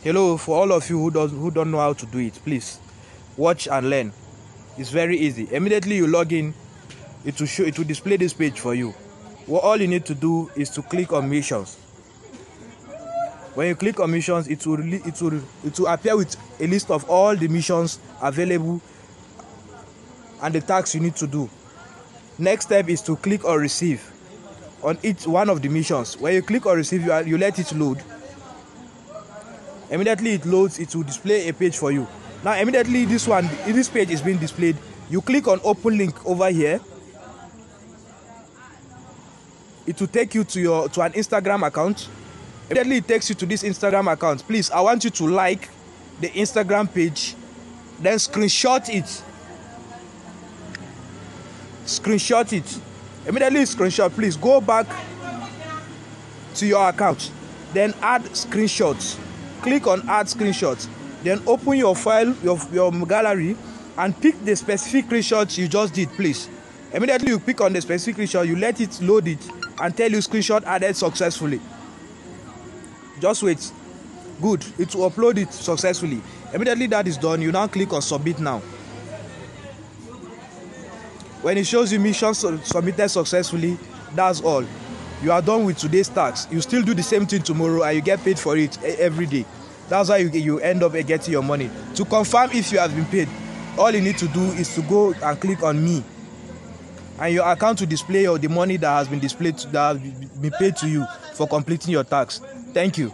Hello, for all of you who don't know how to do it, please watch and learn. It's very easy. Immediately you log in, it will display this page for you. All you need to do is to click on missions. When you click on missions, it will appear with a list of all the missions available and the tasks you need to do. Next step is to click on receive on each one of the missions. When you click on receive, you let it load. Immediately it loads, it will display a page for you. Now immediately this page is being displayed. You click on open link over here. It will take you to an Instagram account. Immediately it takes you to this Instagram account. Please, I want you to like the Instagram page, then screenshot it. Screenshot it. Immediately screenshot. Please go back to your account, then add screenshots. Click on add screenshots, then open your file, your gallery, and pick the specific screenshot you just did. Please, immediately you pick on the specific screenshot, you let it load it and tell you screenshot added successfully. Just wait. Good, it will upload it successfully. Immediately that is done, you now click on submit now. When it shows you mission submitted successfully, that's all. You are done with today's task. You still do the same thing tomorrow and you get paid for it every day. That's why you end up getting your money. To confirm if you have been paid, all you need to do is to go and click on me, and your account will display the money that has been paid to you for completing your task. Thank you.